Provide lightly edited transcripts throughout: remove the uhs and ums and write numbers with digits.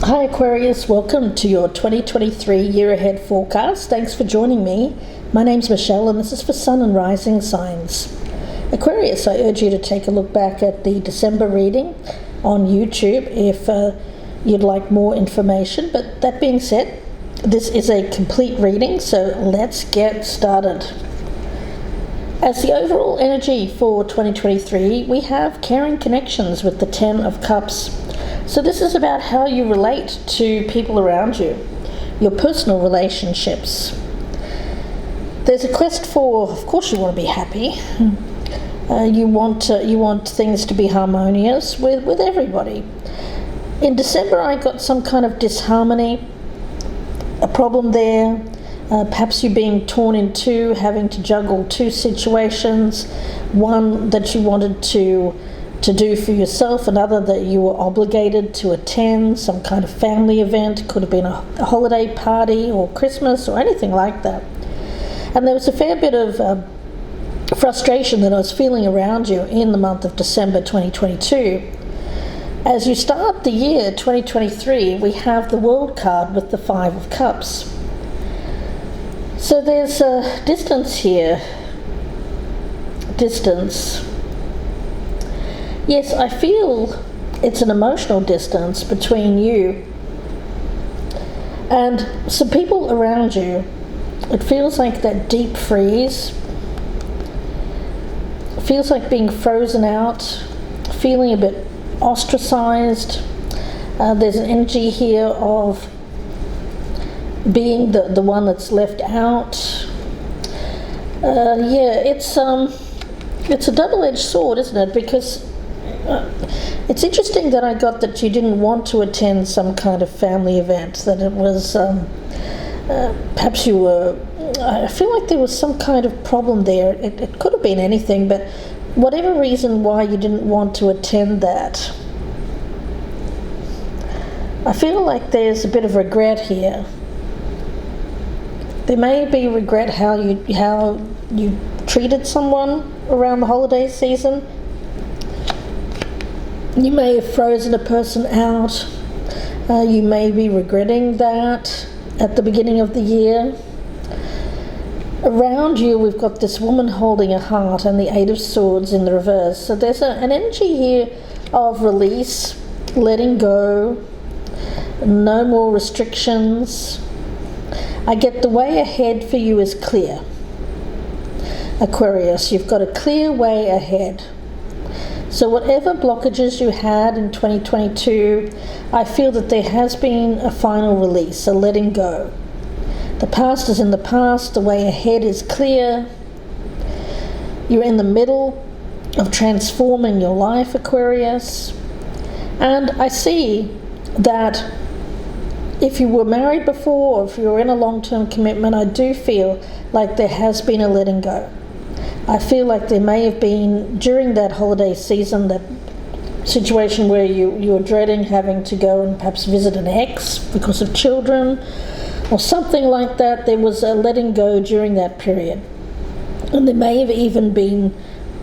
Hi Aquarius, welcome to your 2023 year ahead forecast. Thanks for joining me. My name's Michelle and this is for Sun and Rising signs. Aquarius, I urge you to take a look back at the December reading on YouTube if you'd like more information. But that being said, this is a complete reading, so let's get started. As the overall energy for 2023, we have caring connections with the 10 of Cups. So this is about how you relate to people around you, your personal relationships. There's a quest for, of course you want to be happy. You want things to be harmonious with everybody. In December I got some kind of disharmony, a problem there. Perhaps you being torn in two, having to juggle two situations, one that you wanted to do for yourself, another that you were obligated to attend, some kind of family event. Could have been a holiday party or Christmas or anything like that. And there was a fair bit of frustration that I was feeling around you in the month of December 2022. As you start the year 2023, we have the World card with the 5 of Cups. So there's a distance here. Distance. Yes, I feel it's an emotional distance between you and some people around you. It feels like that deep freeze. It feels like being frozen out, feeling a bit ostracized. There's an energy here of being the one that's left out. It's a double-edged sword, isn't it? Because it's interesting that I got that you didn't want to attend some kind of family event, that it was perhaps you were, I feel like there was some kind of problem there. It could have been anything, but whatever reason why you didn't want to attend that, I feel like there's a bit of regret here. There may be regret how you treated someone around the holiday season. You may have frozen a person out. You may be regretting that at the beginning of the year. Around you we've got this woman holding a heart and the 8 of Swords in the reverse. So there's an energy here of release, letting go, no more restrictions. I get the way ahead for you is clear. Aquarius, you've got a clear way ahead. So whatever blockages you had in 2022, I feel that there has been a final release, a letting go. The past is in the past, the way ahead is clear. You're in the middle of transforming your life, Aquarius. And I see that if you were married before, or if you were in a long-term commitment, I do feel like there has been a letting go. I feel like there may have been, during that holiday season, that situation where you were dreading having to go and perhaps visit an ex because of children or something like that. There was a letting go during that period. And there may have even been,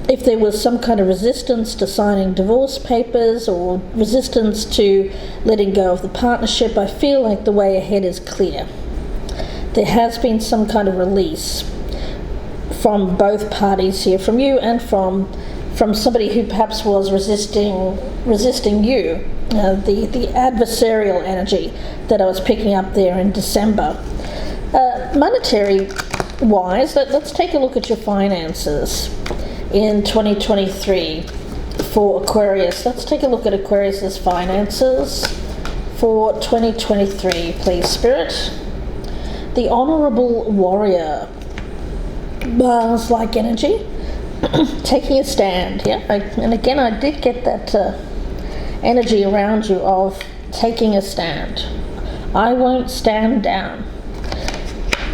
if there was some kind of resistance to signing divorce papers or resistance to letting go of the partnership, I feel like the way ahead is clear. There has been some kind of release from both parties here, from you and from somebody who perhaps was resisting you, the adversarial energy that I was picking up there in December. Monetary wise, let's take a look at your finances in 2023 for Aquarius. Let's take a look at Aquarius's finances for 2023, please, Spirit. The Honorable Warrior. Mars-like energy, taking a stand. And again, I did get that energy around you of taking a stand. I won't stand down.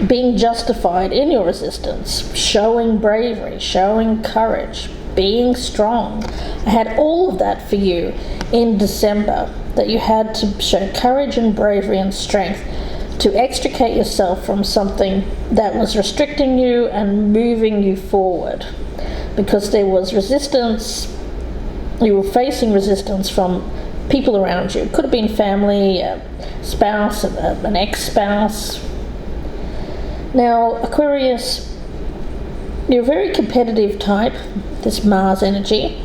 Being justified in your resistance, showing bravery, showing courage, being strong. I had all of that for you in December, that you had to show courage and bravery and strength to extricate yourself from something that was restricting you and moving you forward. Because there was resistance, you were facing resistance from people around you. It could have been family, a spouse, an ex-spouse. Now, Aquarius, you're a very competitive type, this Mars energy.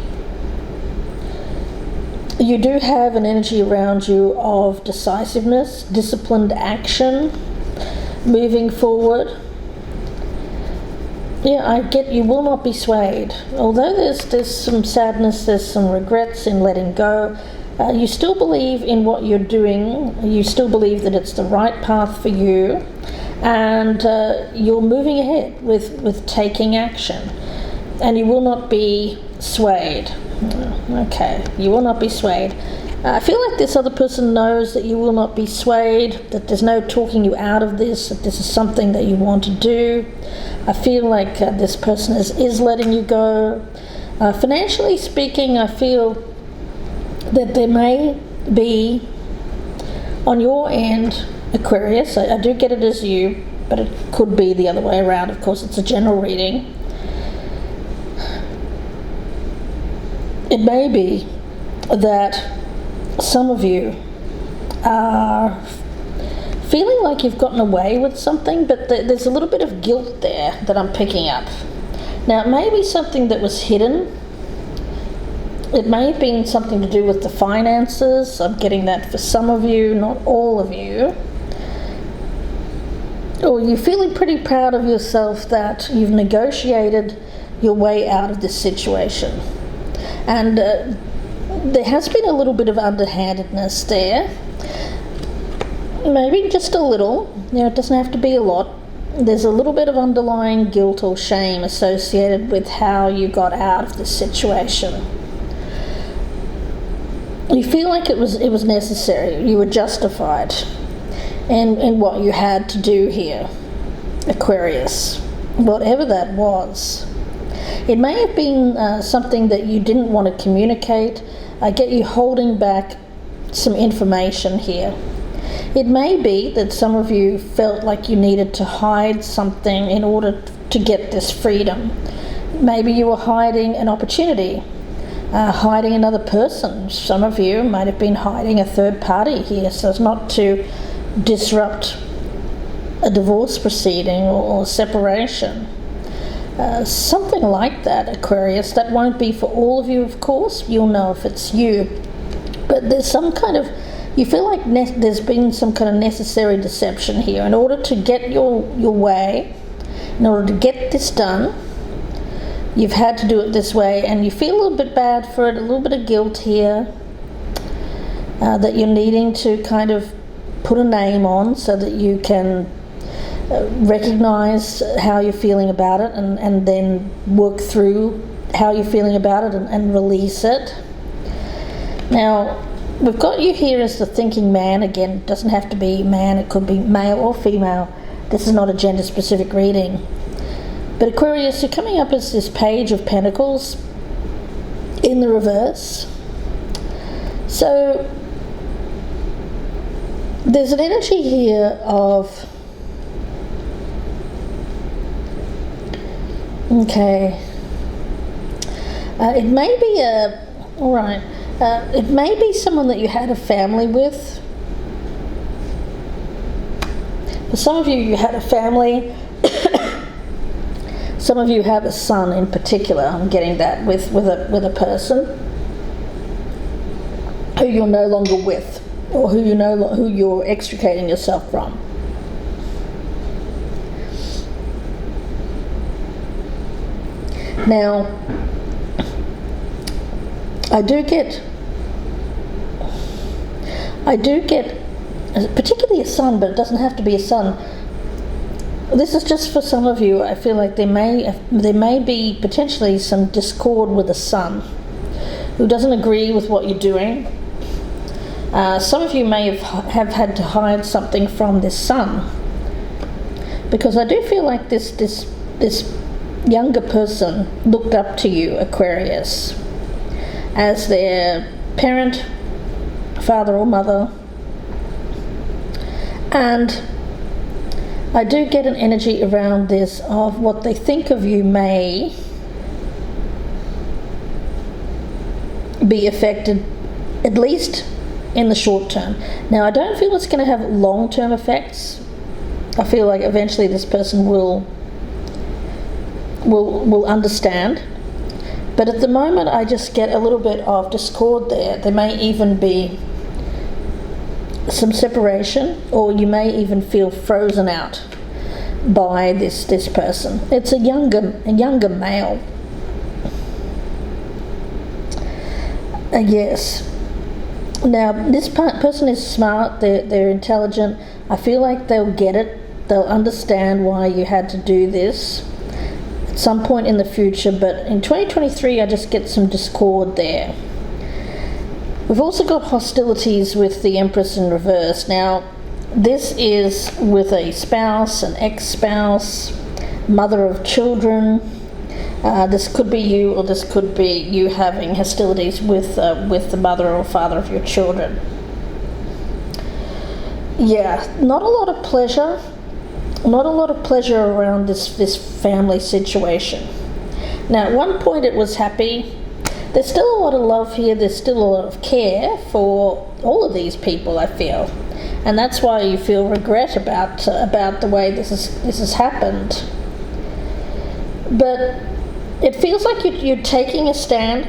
You do have an energy around you of decisiveness, disciplined action, moving forward. Yeah, I get you will not be swayed. Although there's some sadness, there's some regrets in letting go, you still believe in what you're doing. You still believe that it's the right path for you, and you're moving ahead with taking action. And you will not be swayed. Okay, you will not be swayed. I feel like this other person knows that you will not be swayed, that there's no talking you out of this, that this is something that you want to do. I feel like this person is letting you go. Financially speaking, I feel that there may be, on your end, Aquarius, I do get it as you, but it could be the other way around. Of course, it's a general reading. It may be that some of you are feeling like you've gotten away with something, but there's a little bit of guilt there that I'm picking up. Now, it may be something that was hidden. It may have been something to do with the finances. I'm getting that for some of you, not all of you. Or you're feeling pretty proud of yourself that you've negotiated your way out of this situation. And there has been a little bit of underhandedness there. Maybe just a little. It doesn't have to be a lot. There's a little bit of underlying guilt or shame associated with how you got out of this situation. You feel like it was necessary. You were justified in what you had to do here, Aquarius, whatever that was. It may have been something that you didn't want to communicate. I get you holding back some information here. It may be that some of you felt like you needed to hide something in order to get this freedom. Maybe you were hiding an opportunity, hiding another person. Some of you might have been hiding a third party here so as not to disrupt a divorce proceeding or separation. Something like that, Aquarius. That won't be for all of you, of course. You'll know if it's you. But there's some kind of, you feel like there's been some kind of necessary deception here. In order to get your way, in order to get this done, you've had to do it this way, and you feel a little bit bad for it, a little bit of guilt here, that you're needing to kind of put a name on so that you can recognize how you're feeling about it and then work through how you're feeling about it and release it. Now, we've got you here as the thinking man. Again, it doesn't have to be man, it could be male or female. This is not a gender specific reading. But Aquarius, you're coming up as this Page of Pentacles in the reverse. So there's an energy here of, okay, it may be it may be someone that you had a family with. For some of you, you had a family. Some of you have a son in particular. I'm getting that with a person who you're no longer with, or who you're extricating yourself from. Now, I do get particularly a son, but it doesn't have to be a son. This is just for some of you. I feel like there may be potentially some discord with a son who doesn't agree with what you're doing. Some of you may have had to hide something from this son, because I do feel like this younger person looked up to you, Aquarius, as their parent, father or mother. And I do get an energy around this of what they think of you may be affected, at least in the short term. Now, I don't feel it's going to have long-term effects. I feel like eventually this person will understand. But at the moment, I just get a little bit of discord there. There may even be some separation, or you may even feel frozen out by this person. It's a younger male. Yes. Now, this person is smart. They're intelligent. I feel like they'll get it. They'll understand why you had to do this at some point in the future. But in 2023, I just get some discord there. We've also got hostilities with the Empress in reverse. Now, this is with a spouse, an ex-spouse, mother of children. This could be you, or this could be you having hostilities with the mother or father of your children. Yeah, not a lot of pleasure. Not a lot of pleasure around this family situation. Now, at one point it was happy. There's still a lot of love here. There's still a lot of care for all of these people, I feel. And that's why you feel regret about the way this has happened. But it feels like you're taking a stand,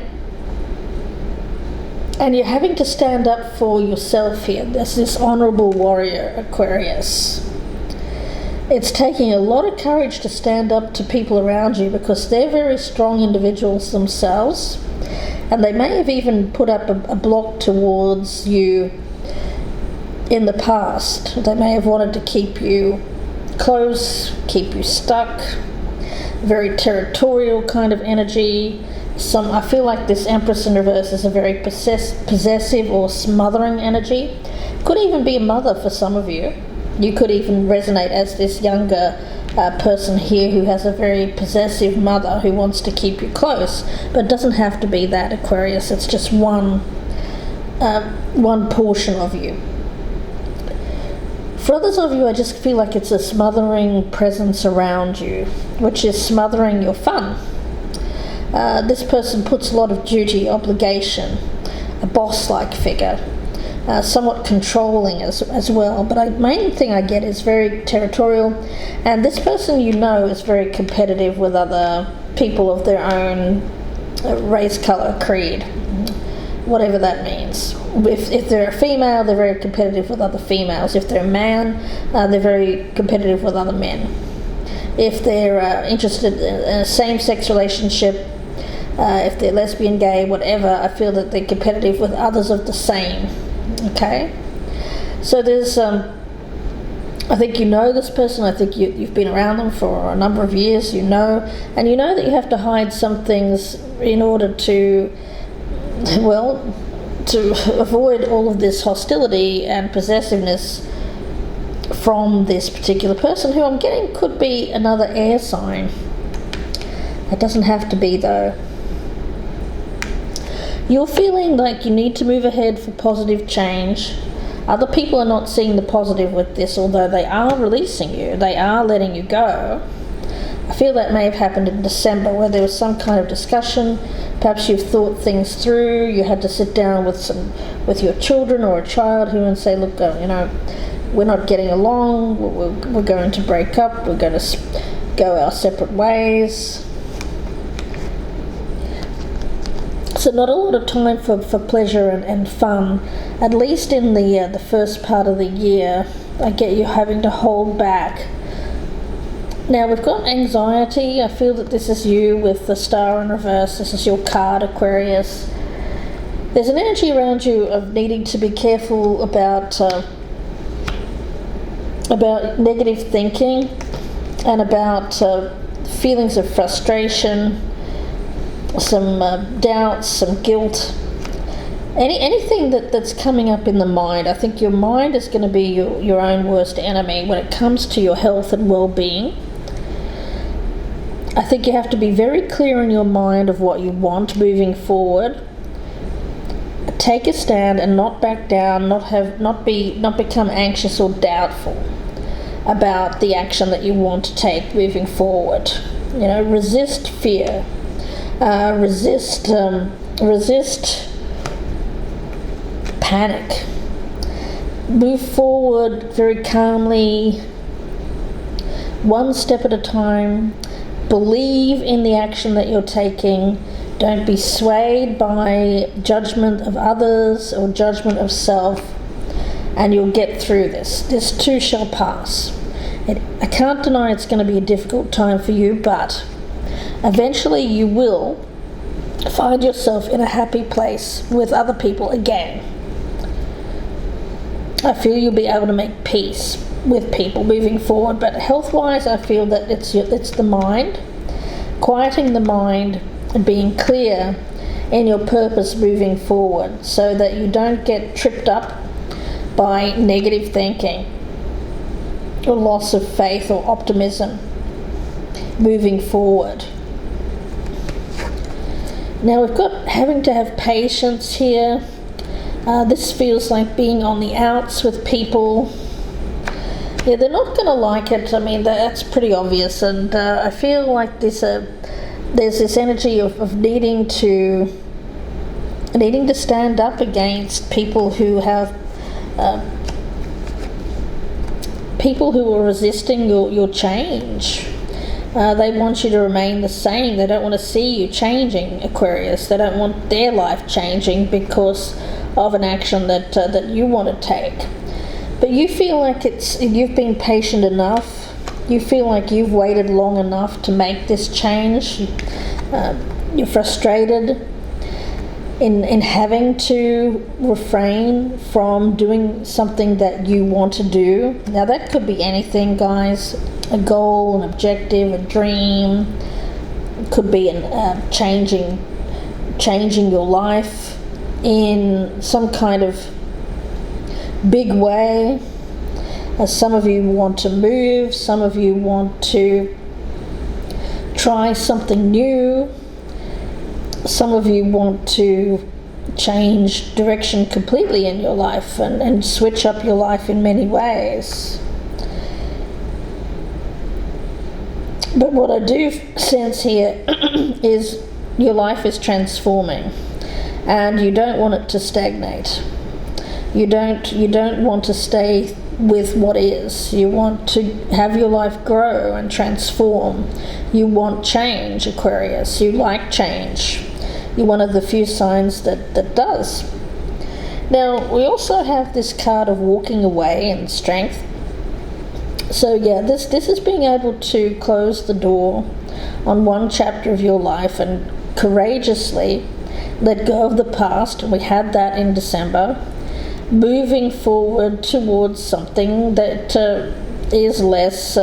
and you're having to stand up for yourself here. There's this honourable warrior, Aquarius. It's taking a lot of courage to stand up to people around you, because they're very strong individuals themselves, and they may have even put up a block towards you in the past. They may have wanted to keep you close, keep you stuck, very territorial kind of energy. I feel like this Empress in reverse is a very possessive or smothering energy. Could even be a mother for some of you. You could even resonate as this younger person here who has a very possessive mother who wants to keep you close. But it doesn't have to be that, Aquarius. It's just one portion of you. For others of you, I just feel like it's a smothering presence around you, which is smothering your fun. This person puts a lot of duty, obligation, a boss-like figure, somewhat controlling as well. But the main thing I get is very territorial, and this person is very competitive with other people of their own race, colour, creed, whatever that means. If they're a female, they're very competitive with other females. If they're a man, they're very competitive with other men. If they're interested in a same-sex relationship, if they're lesbian, gay, whatever, I feel that they're competitive with others of the same. Okay? So there's, I think you know this person. I think you've been around them for a number of years, and you know that you have to hide some things in order to avoid all of this hostility and possessiveness from this particular person, who I'm getting could be another air sign. It doesn't have to be, though. You're feeling like you need to move ahead for positive change. Other people are not seeing the positive with this, although they are releasing you. They are letting you go. I feel that may have happened in December, where there was some kind of discussion. Perhaps you've thought things through. You had to sit down with your children or a child and say, look, we're not getting along. We're going to break up. We're going to go our separate ways. So not a lot of time for pleasure and fun, at least in the first part of the year. I get you having to hold back. Now, we've got anxiety. I feel that this is you with the star in reverse. This is your card, Aquarius. There's an energy around you of needing to be careful about negative thinking, and about feelings of frustration, some doubts, some guilt, anything that's coming up in the mind. I think your mind is going to be your own worst enemy when it comes to your health and well-being. I think you have to be very clear in your mind of what you want moving forward. Take a stand and not back down, not become anxious or doubtful about the action that you want to take moving forward. Resist fear. Resist panic. Move forward very calmly, one step at a time. Believe in the action that you're taking. Don't be swayed by judgment of others or judgment of self, and you'll get through this. This too shall pass. I can't deny it's going to be a difficult time for you, but eventually you will find yourself in a happy place with other people again. I feel you'll be able to make peace with people moving forward, but health-wise I feel that it's the mind, quieting the mind and being clear in your purpose moving forward so that you don't get tripped up by negative thinking or loss of faith or optimism moving forward. Now we've got having to have patience here. This feels like being on the outs with people. Yeah, they're not going to like it. I mean, that's pretty obvious, and I feel like there's this energy of needing to stand up against people who have people who are resisting your change. They want you to remain the same. They don't want to see you changing, Aquarius. They don't want their life changing because of an action that you want to take. But you feel like you've been patient enough. You feel like you've waited long enough to make this change. You're frustrated in having to refrain from doing something that you want to do. Now that could be anything, guys. A goal, an objective, a dream. It could be changing your life in some kind of big way. Some of you want to move, some of you want to try something new, some of you want to change direction completely in your life and switch up your life in many ways. But what I do sense here is your life is transforming and you don't want it to stagnate. You don't want to stay with what is. You want to have your life grow and transform. You want change, Aquarius. You like change. You're one of the few signs that does. Now, we also have this card of walking away and strength. So yeah, this is being able to close the door on one chapter of your life and courageously let go of the past. We had that in December. Moving forward towards something that is less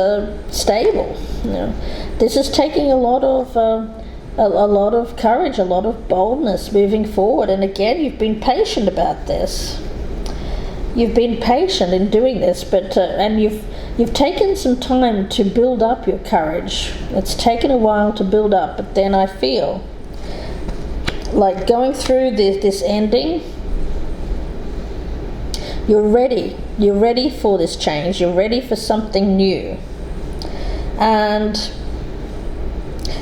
stable. You know, this is taking a lot of courage, a lot of boldness moving forward. And again, you've been patient about this. You've been patient in doing this, but and you've taken some time to build up your courage. It's taken a while to build up, but then I feel like going through this ending, you're ready. You're ready for this change. You're ready for something new, and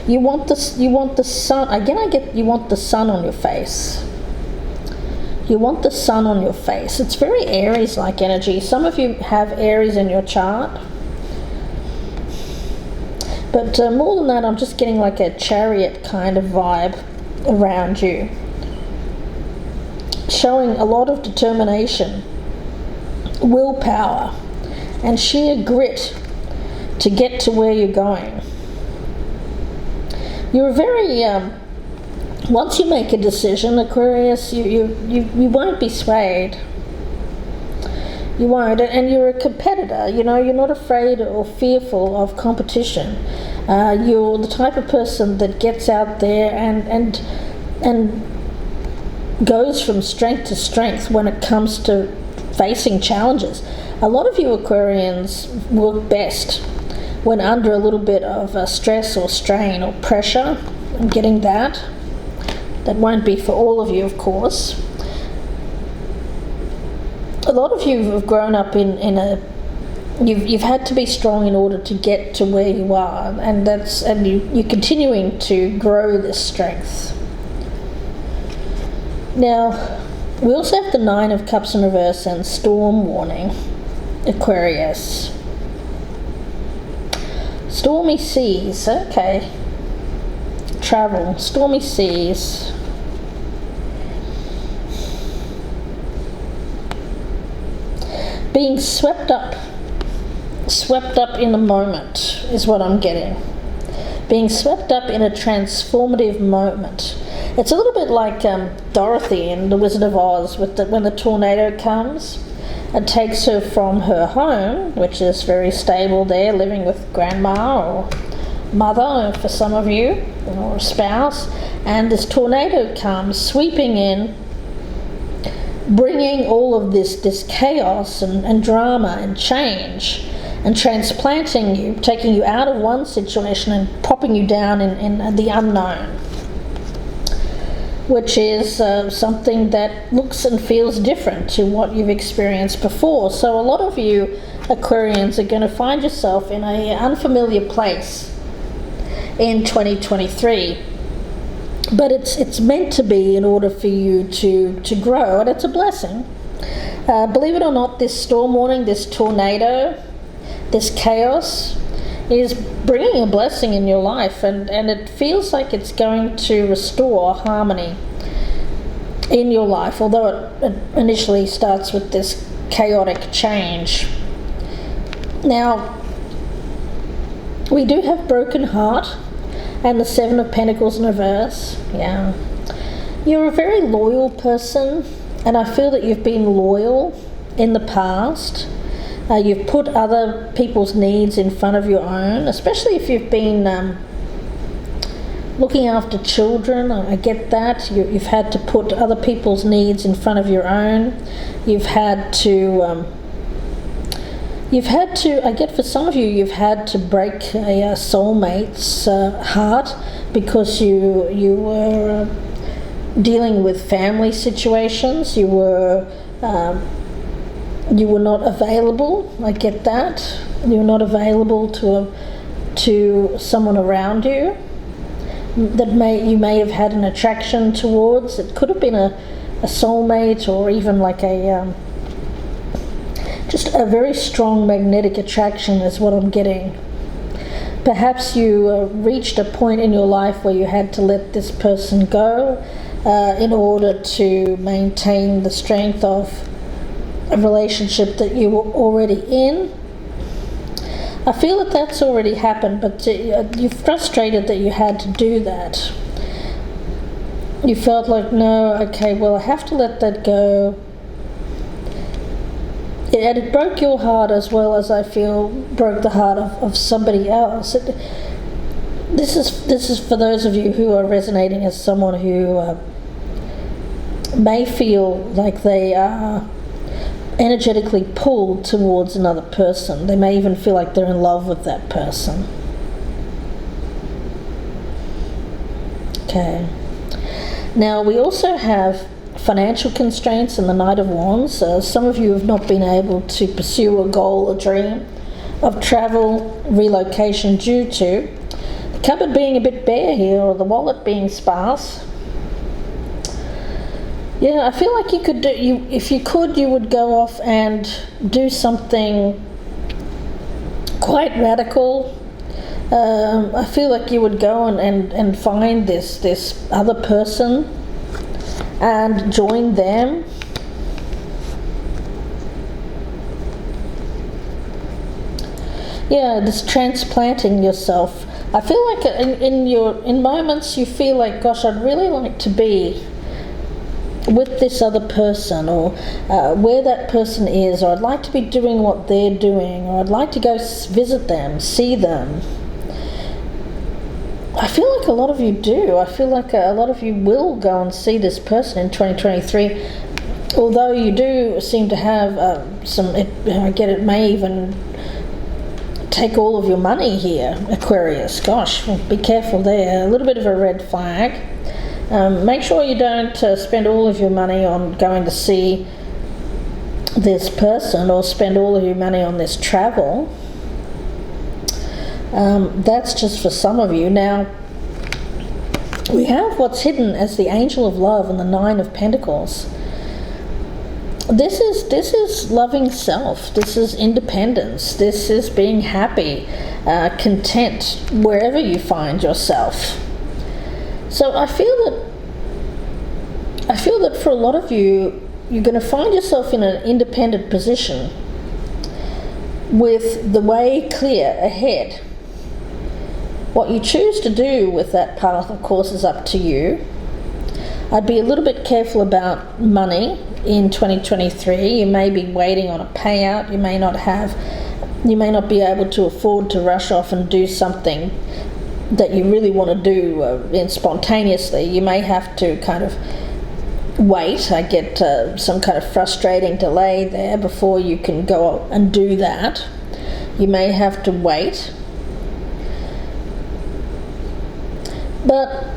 you want this. You want the sun again. You want the sun on your face. You want the sun on your face. It's very Aries-like energy. Some of you have Aries in your chart, but more than that, I'm just getting like a chariot kind of vibe around you, showing a lot of determination, willpower, and sheer grit to get to where you're going. You're very once you make a decision, Aquarius, you won't be swayed. You won't, and you're a competitor. You know, you're not afraid or fearful of competition. You're the type of person that gets out there and goes from strength to strength when it comes to facing challenges. A lot of you Aquarians work best when under a little bit of stress or strain or pressure. I'm getting that. That won't be for all of you, of course. A lot of you have grown up in a you've had to be strong in order to get to where you are, and you're continuing to grow this strength. Now, We also have the Nine of Cups in reverse and storm warning, Aquarius. Stormy seas, okay. Travel, stormy seas. Being swept up in the moment is what I'm getting. Being swept up in a transformative moment. It's a little bit like Dorothy in The Wizard of Oz when the tornado comes and takes her from her home, which is very stable there, living with grandma or mother for some of you, or a spouse, and this tornado comes sweeping in, bringing all of this chaos and drama and change, and transplanting you, taking you out of one situation and popping you down in the unknown, which is something that looks and feels different to what you've experienced before. So a lot of you Aquarians are going to find yourself in an unfamiliar place in 2023. But it's meant to be in order for you to grow, and it's a blessing. Believe it or not, this storm warning, this tornado, this chaos is bringing a blessing in your life, and it feels like it's going to restore harmony in your life, although it initially starts with this chaotic change. Now, we do have broken heart and the Seven of Pentacles in reverse. Yeah, you're a very loyal person, and I feel that you've been loyal in the past. You've put other people's needs in front of your own, especially if you've been looking after children. I get that. You've had to put other people's needs in front of your own. You've had to, I get for some of you, you've had to break a soulmate's heart because you were dealing with family situations. You were not available. I get that. You were not available to someone around you that you may have had an attraction towards. It could have been a soulmate, or even like just a very strong magnetic attraction is what I'm getting. Perhaps you reached a point in your life where you had to let this person go in order to maintain the strength of a relationship that you were already in. I feel that that's already happened, but you're frustrated that you had to do that. You felt like, no, okay, well, I have to let that go. And it broke your heart as well as I feel broke the heart of somebody else. This is for those of you who are resonating as someone who may feel like they are energetically pulled towards another person. They may even feel like they're in love with that person. Okay. Now we also have financial constraints and the Knight of Wands. Some of you have not been able to pursue a goal, a dream of travel, relocation due to the cupboard being a bit bare here, or the wallet being sparse. Yeah, I feel like you could if you could, you would go off and do something quite radical. I feel like you would go and find this other person and join them. Yeah, this transplanting yourself. I feel like in moments you feel like, gosh, I'd really like to be with this other person, or where that person is, or I'd like to be doing what they're doing, or I'd like to go visit them, see them. I feel like a lot of you do. I feel like a lot of you will go and see this person in 2023, although you do seem to have I get it may even take all of your money here, Aquarius. Gosh, be careful there. A little bit of a red flag. Make sure you don't spend all of your money on going to see this person, or spend all of your money on this travel. That's just for some of you. Now, we have what's hidden as the Angel of Love and the Nine of Pentacles. This is loving self. This is independence. This is being happy, content wherever you find yourself. So I feel that for a lot of you, you're going to find yourself in an independent position with the way clear ahead. What you choose to do with that path, of course, is up to you. I'd be a little bit careful about money in 2023. You may be waiting on a payout. You may not be able to afford to rush off and do something that you really want to do spontaneously. You may have to kind of wait. I get some kind of frustrating delay there before you can go and do that. You may have to wait. But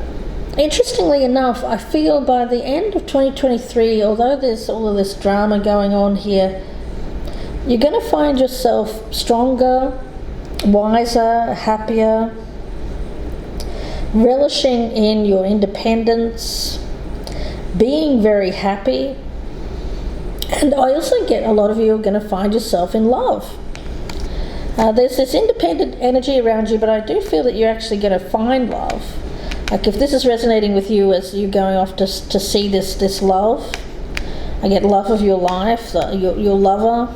interestingly enough, I feel by the end of 2023, although there's all of this drama going on here, you're going to find yourself stronger, wiser, happier, relishing in your independence, being very happy. And I also get a lot of you are going to find yourself in love. There's this independent energy around you, but I do feel that you're actually going to find love. Like if this is resonating with you as you're going off to see this love, I get love of your life, your lover.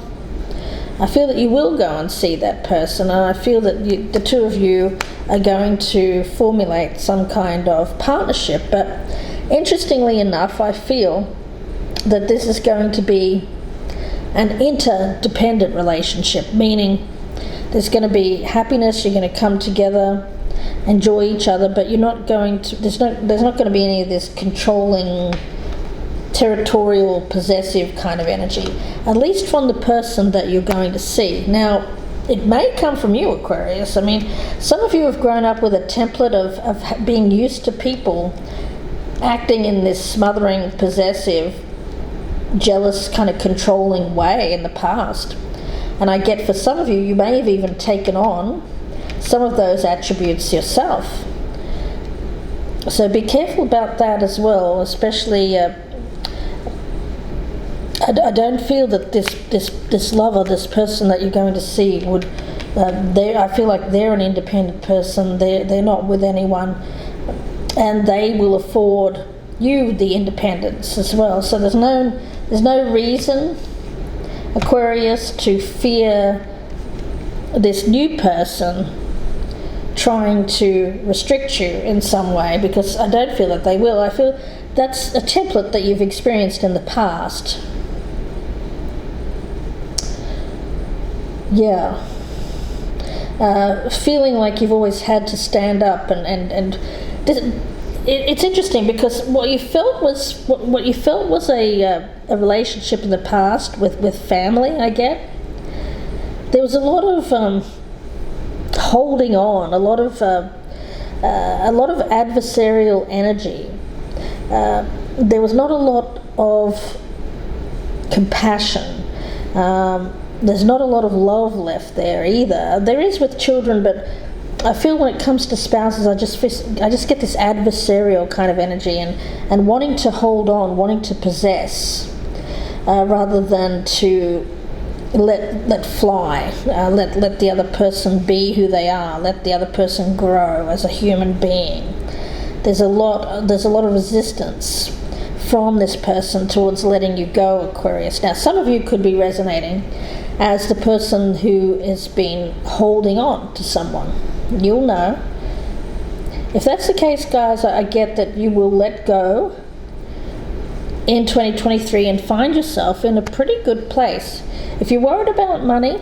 I feel that you will go and see that person, and I feel that the two of you are going to formulate some kind of partnership. But interestingly enough, I feel that this is going to be an interdependent relationship, meaning there's going to be happiness, you're going to come together, enjoy each other, but you're not going to, there's not going to be any of this controlling, territorial, possessive kind of energy, at least from the person that you're going to see. Now, it may come from you, Aquarius. I mean, some of you have grown up with a template of being used to people acting in this smothering, possessive, jealous, kind of controlling way in the past. And I get for some of you, you may have even taken on some of those attributes yourself. So be careful about that as well, especially I don't feel that this lover, this person that you're going to see would, I feel like they're an independent person, they're not with anyone, and they will afford you the independence as well. So there's no reason, Aquarius, to fear this new person trying to restrict you in some way, because I don't feel that they will. I feel that's a template that you've experienced in the past. Yeah. Feeling like you've always had to stand up and it's interesting because what you felt was a relationship in the past with family. I get there was a lot of holding on, a lot of adversarial energy. There was not a lot of compassion. There's not a lot of love left there either. There is with children, but I feel when it comes to spouses, I just get this adversarial kind of energy and wanting to hold on, wanting to possess, rather than to let fly, let the other person be who they are, let the other person grow as a human being. There's a lot of resistance from this person towards letting you go, Aquarius. Now, some of you could be resonating as the person who has been holding on to someone. You'll know. If that's the case, guys, I get that you will let go in 2023 and find yourself in a pretty good place. If you're worried about money,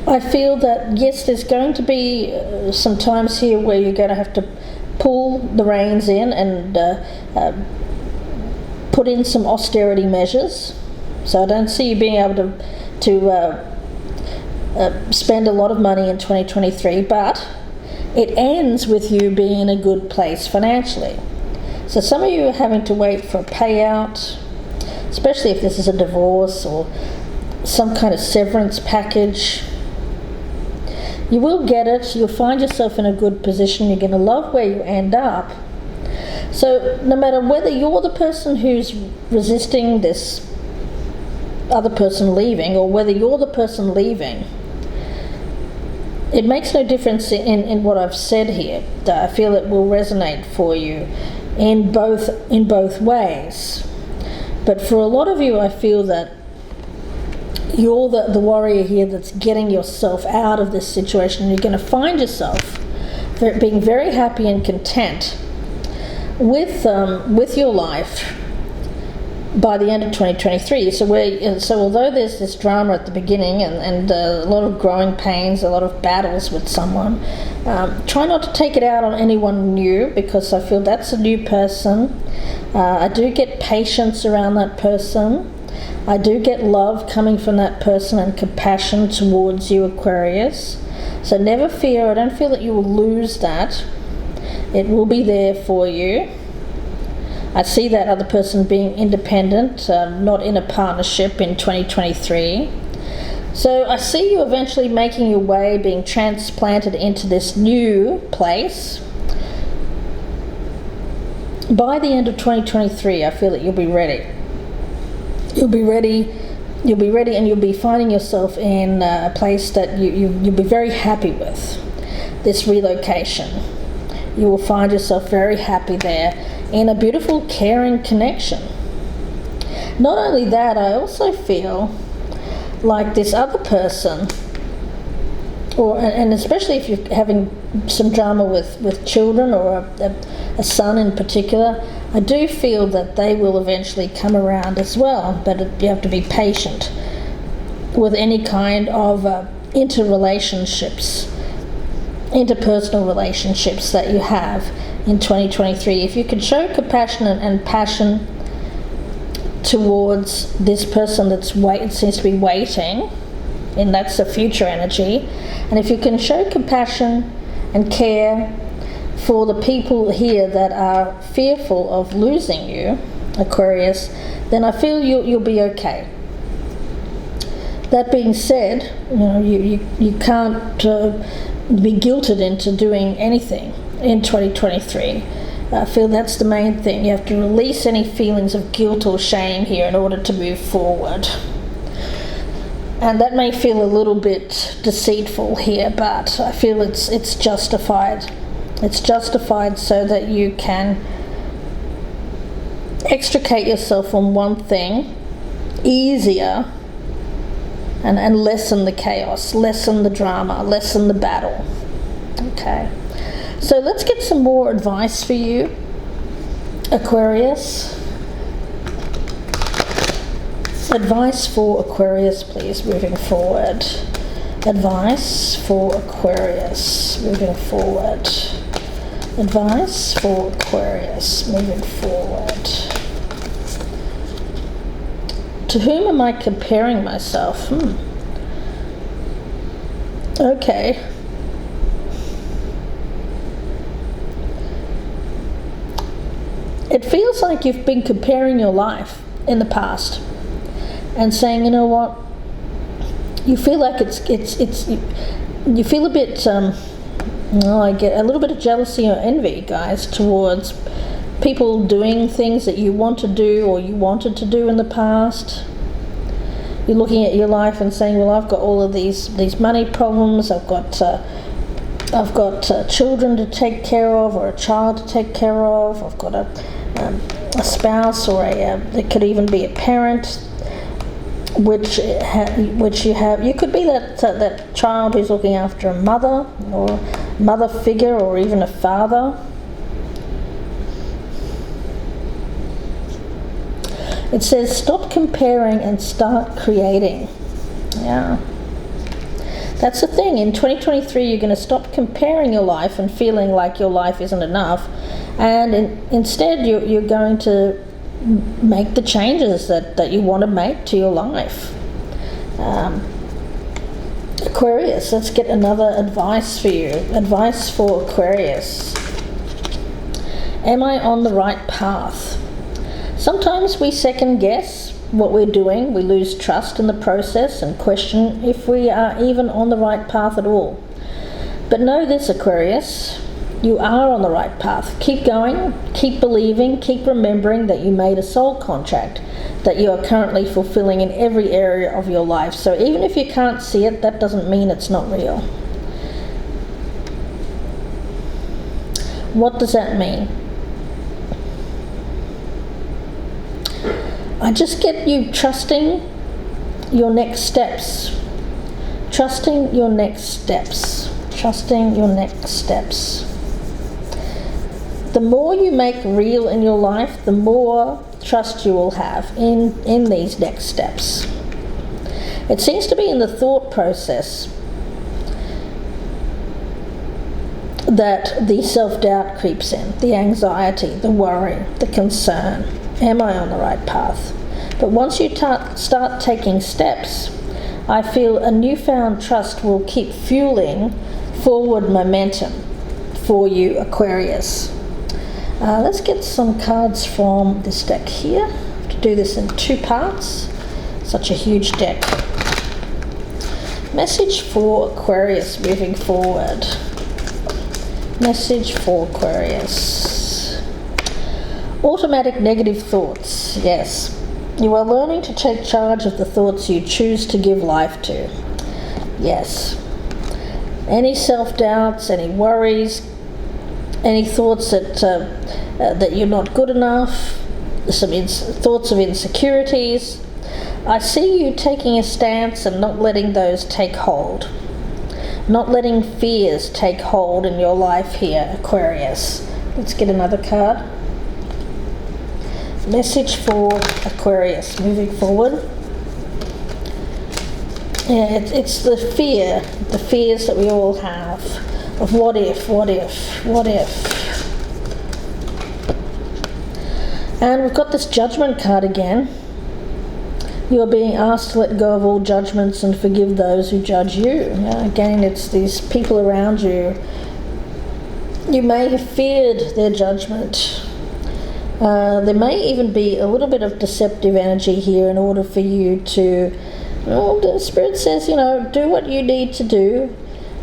I feel that yes, there's going to be some times here where you're going to have to pull the reins in and put in some austerity measures. So I don't see you being able to spend a lot of money in 2023, but it ends with you being in a good place financially. So some of you are having to wait for a payout, especially if this is a divorce or some kind of severance package. You will get it. You'll find yourself in a good position. You're going to love where you end up. So no matter whether you're the person who's resisting this other person leaving, or whether you're the person leaving, it makes no difference in what I've said here. I feel it will resonate for you in both ways. But for a lot of you, I feel that you're the warrior here that's getting yourself out of this situation. You're going to find yourself being very happy and content with your life by the end of 2023. So although there's this drama at the beginning and a lot of growing pains, a lot of battles with someone, try not to take it out on anyone new, because I feel that's a new person. I do get patience around that person. I do get love coming from that person and compassion towards you, Aquarius. So never fear. I don't feel that you will lose that. It will be there for you. I see that other person being independent, not in a partnership in 2023. So I see you eventually making your way, being transplanted into this new place. By the end of 2023, I feel that you'll be ready. You'll be ready, and you'll be finding yourself in a place that you'll be very happy with, this relocation. You will find yourself very happy there in a beautiful, caring connection. Not only that, I also feel like this other person, and especially if you're having some drama with children, or a son in particular, I do feel that they will eventually come around as well, but you have to be patient with any kind of interpersonal relationships that you have in 2023. If you can show compassion and passion towards this person seems to be waiting, and that's the future energy, and if you can show compassion and care for the people here that are fearful of losing you, Aquarius, then I feel you'll be okay. That being said, you can't be guilted into doing anything in 2023. I feel that's the main thing. You have to release any feelings of guilt or shame here in order to move forward. And that may feel a little bit deceitful here, but I feel it's justified. It's justified so that you can extricate yourself from one thing easier and lessen the chaos, lessen the drama, lessen the battle. Okay. So let's get some more advice for you, Aquarius. Advice for Aquarius, please, moving forward. Advice for Aquarius, moving forward. Advice for Aquarius, moving forward. To whom am I comparing myself? Okay. It feels like you've been comparing your life in the past and saying, you know what, you feel like you feel a bit, I get a little bit of jealousy or envy, guys, towards people doing things that you want to do or you wanted to do in the past. You're looking at your life and saying, well, I've got all of these money problems, I've got children to take care of, or a child to take care of, I've got a spouse, or it could even be a parent, which you have. You could be that child who's looking after a mother, or mother figure, or even a father. It says stop comparing and start creating. Yeah. That's the thing. In 2023, you're going to stop comparing your life and feeling like your life isn't enough, and instead you're going to make the changes that you want to make to your life. Aquarius, let's get another advice for you. Advice for Aquarius. Am I on the right path? Sometimes we second guess what we're doing. We lose trust in the process and question if we are even on the right path at all. But know this, Aquarius, You are on the right path. Keep going, keep believing, keep remembering that you made a soul contract that you are currently fulfilling in every area of your life. So even if you can't see it, that doesn't mean it's not real. What does that mean? I just get you trusting your next steps. Trusting your next steps. Trusting your next steps. The more you make real in your life, the more trust you will have in these next steps. It seems to be in the thought process that the self-doubt creeps in, the anxiety, the worry, the concern. Am I on the right path? But once you start taking steps, I feel a newfound trust will keep fueling forward momentum for you, Aquarius. Let's get some cards from this deck here. I have to do this in 2 parts. Such a huge deck. Message for Aquarius moving forward. Message for Aquarius. Automatic negative thoughts. Yes. You are learning to take charge of the thoughts you choose to give life to. Yes. Any self-doubts, any worries, any thoughts that you're not good enough, thoughts of insecurities. I see you taking a stance and not letting those take hold. Not letting fears take hold in your life here, Aquarius. Let's get another card. Message for Aquarius moving forward. Yeah, it's the fears that we all have of what if. And we've got this Judgment card again. You are being asked to let go of all judgments and forgive those who judge you. Again, it's these people around you. You may have feared their judgment. There may even be a little bit of deceptive energy here in order for you to, the Spirit says, do what you need to do.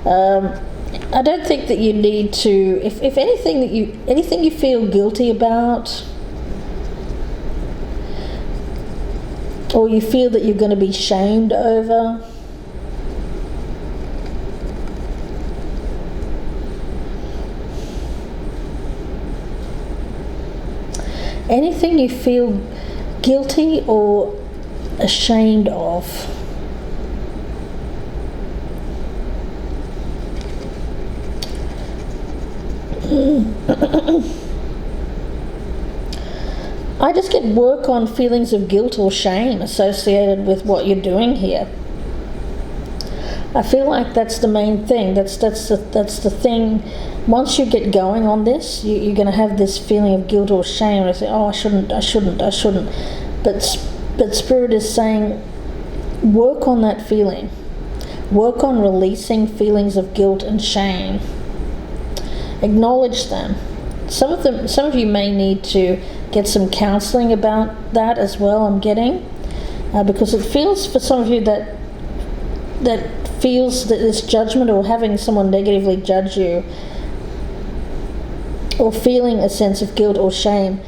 I don't think that you need to, if anything you feel guilty about, or you feel that you're going to be shamed over, anything you feel guilty or ashamed of, I just get work on feelings of guilt or shame associated with what you're doing here. I feel like that's the main thing. That's the thing. Once you get going on this, you're going to have this feeling of guilt or shame. And I say, I shouldn't. But Spirit is saying, work on that feeling. Work on releasing feelings of guilt and shame. Acknowledge them. Some of you may need to get some counseling about that as well, I'm getting. Because it feels for some of you that feels that this judgment or having someone negatively judge you or feeling a sense of guilt or shame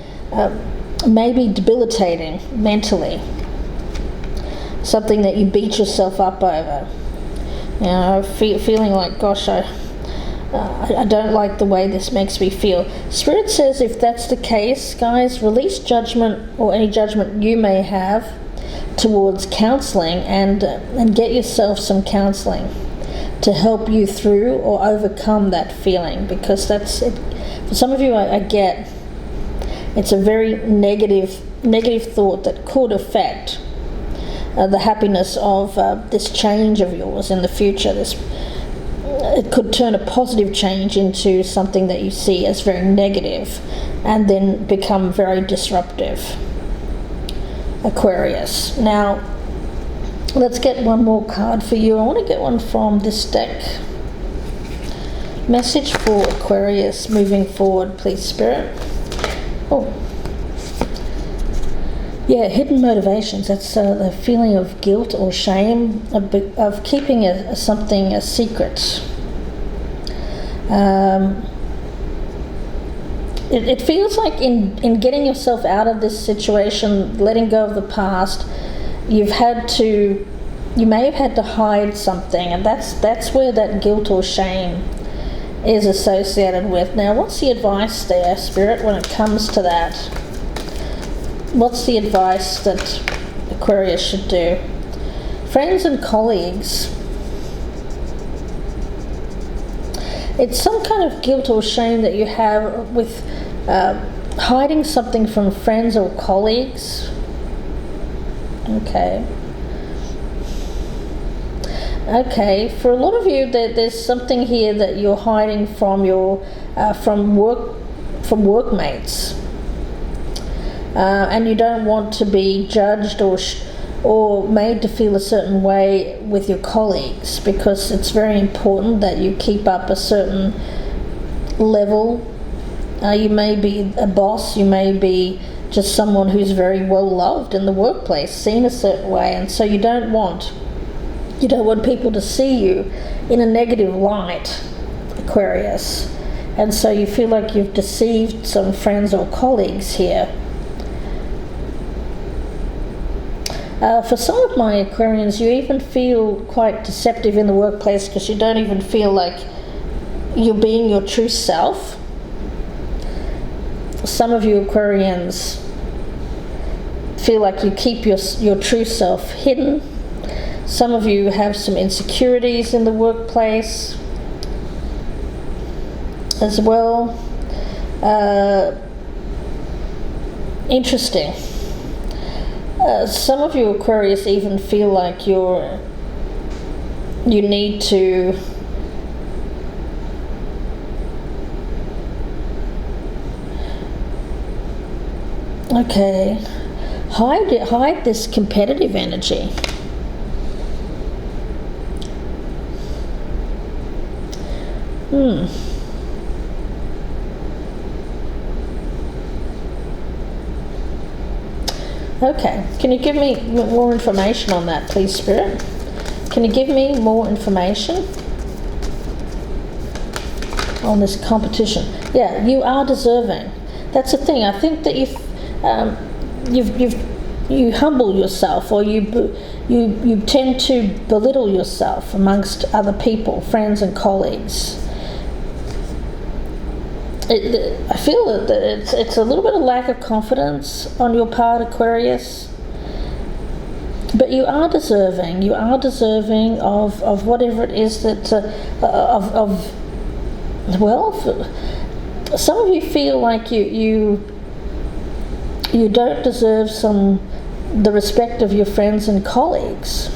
may be debilitating mentally. Something that you beat yourself up over. Feeling like, gosh, I don't like the way this makes me feel. Spirit says if that's the case, guys, release judgment or any judgment you may have towards counseling and get yourself some counseling to help you through or overcome that feeling, because that's it. For some of you, I get it's a very negative thought that could affect the happiness of this change of yours in the future. It could turn a positive change into something that you see as very negative and then become very disruptive. Aquarius. Now, let's get one more card for you. I want to get one from this deck. Message for Aquarius moving forward, please, Spirit. Oh. Yeah, hidden motivations. That's the feeling of guilt or shame of keeping something a secret. it feels like in getting yourself out of this situation, letting go of the past, you may have had to hide something, and that's where that guilt or shame is associated with. Now, what's the advice there, Spirit, when it comes to that? What's the advice that Aquarius should do? Friends and colleagues. It's some kind of guilt or shame that you have with hiding something from friends or colleagues. Okay, for a lot of you, there's something here that you're hiding from your from workmates, and you don't want to be judged or made to feel a certain way with your colleagues, because it's very important that you keep up a certain level. You may be a boss, you may be just someone who's very well loved in the workplace, seen a certain way, and so you don't want people to see you in a negative light, Aquarius. And so you feel like you've deceived some friends or colleagues here. For some of my Aquarians, you even feel quite deceptive in the workplace because you don't even feel like you're being your true self. Some of you Aquarians feel like you keep your true self hidden. Some of you have some insecurities in the workplace as well. Interesting. Some of you Aquarius even feel like you need to hide this competitive energy. Okay, can you give me more information on that, please, Spirit? Can you give me more information on this competition? Yeah, you are deserving. That's the thing. I think that you humble yourself, or you tend to belittle yourself amongst other people, friends and colleagues. I feel that it's a little bit of lack of confidence on your part, Aquarius. But you are deserving. You are deserving of whatever it is that some of you feel like you don't deserve the respect of your friends and colleagues,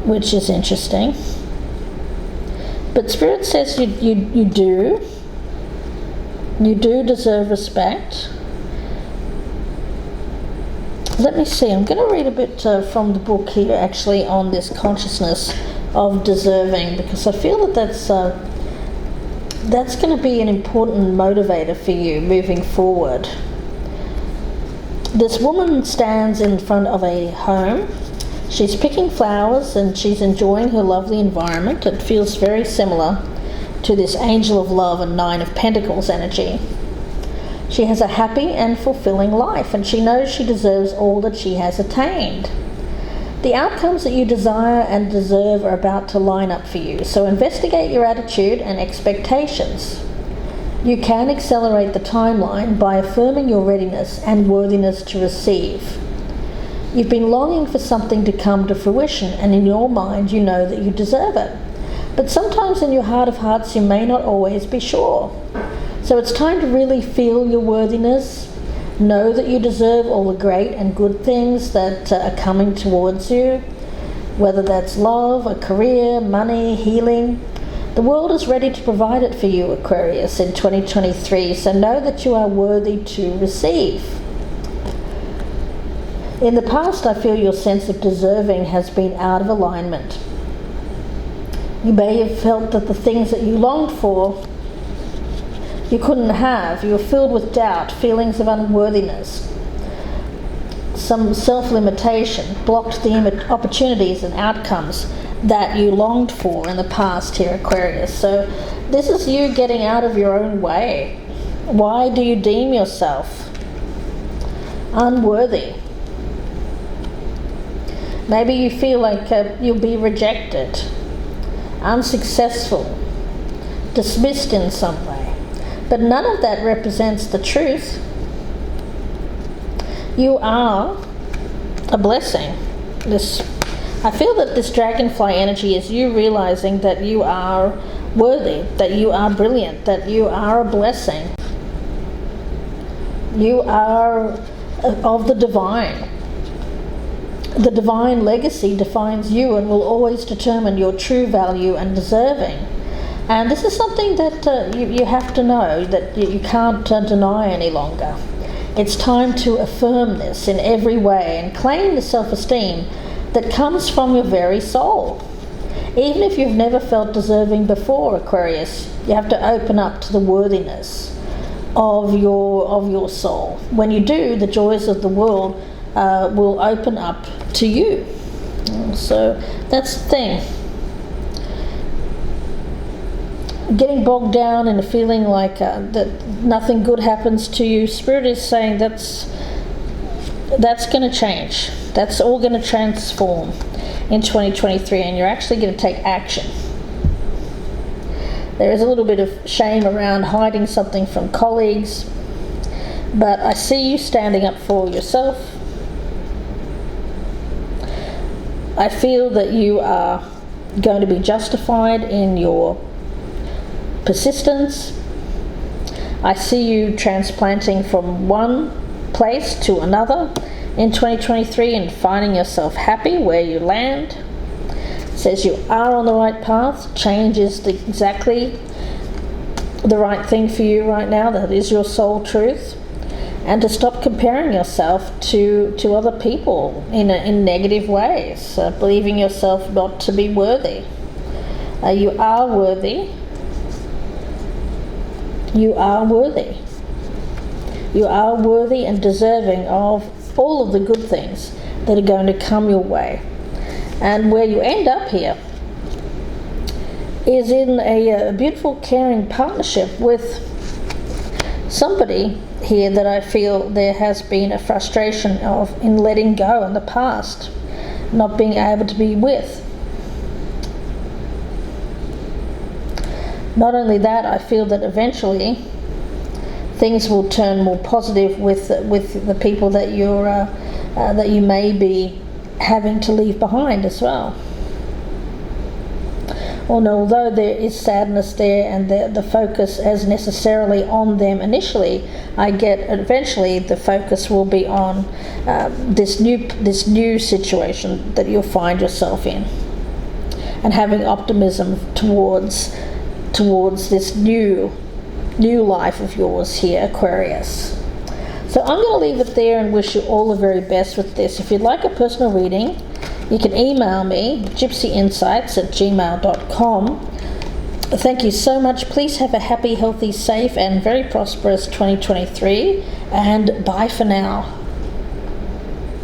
which is interesting. But Spirit says you do. You do deserve respect. Let me see, I'm going to read a bit from the book here, actually, on this consciousness of deserving, because I feel that that's going to be an important motivator for you moving forward. This woman stands in front of a home. She's picking flowers and she's enjoying her lovely environment. It feels very similar to this Angel of Love and Nine of Pentacles energy. She has a happy and fulfilling life, and she knows she deserves all that she has attained. The outcomes that you desire and deserve are about to line up for you, so investigate your attitude and expectations. You can accelerate the timeline by affirming your readiness and worthiness to receive. You've been longing for something to come to fruition, and in your mind you know that you deserve it. But sometimes in your heart of hearts you may not always be sure. So it's time to really feel your worthiness. Know that you deserve all the great and good things that are coming towards you, whether that's love, a career, money, healing. The world is ready to provide it for you, Aquarius, in 2023, so know that you are worthy to receive. In the past, I feel your sense of deserving has been out of alignment. You may have felt that the things that you longed for, you couldn't have. You were filled with doubt, feelings of unworthiness. Some self-limitation blocked the opportunities and outcomes that you longed for in the past here, Aquarius. So this is you getting out of your own way Why do you deem yourself unworthy? Maybe you feel like you'll be rejected, unsuccessful, dismissed in some way. But none of that represents the truth. You are a blessing. I feel that this dragonfly energy is you realizing that you are worthy, that you are brilliant, that you are a blessing. You are of the divine. The divine legacy defines you and will always determine your true value and deserving. And this is something that you have to know, that you can't deny any longer. It's time to affirm this in every way and claim the self-esteem that comes from your very soul. Even if you've never felt deserving before, Aquarius, you have to open up to the worthiness of your soul. When you do, the joys of the world will open up to you. So that's the thing. Getting bogged down in a feeling like that nothing good happens to you, Spirit is saying that's going to change. That's all going to transform in 2023, and you're actually going to take action. There is a little bit of shame around hiding something from colleagues, but I see you standing up for yourself. I feel that you are going to be justified in your persistence. I see you transplanting from one place to another in 2023 and finding yourself happy where you land. It says you are on the right path. Change is exactly the right thing for you right now. That is your soul truth. And to stop comparing yourself to other people in negative ways, believing yourself not to be worthy. You are worthy. You are worthy. You are worthy and deserving of all of the good things that are going to come your way. And where you end up here is in a beautiful, caring partnership with somebody here that I feel there has been a frustration of in letting go in the past, not being able to be with. Not only that, I feel that eventually things will turn more positive with the people that that you may be having to leave behind as well. Although there is sadness there and the focus is necessarily on them initially, I get eventually the focus will be on this new situation that you'll find yourself in, and having optimism towards this new life of yours here, Aquarius. So I'm going to leave it there and wish you all the very best with this. If you'd like a personal reading, you can email me, gypsyinsights@gmail.com. Thank you so much. Please have a happy, healthy, safe, and very prosperous 2023. And bye for now.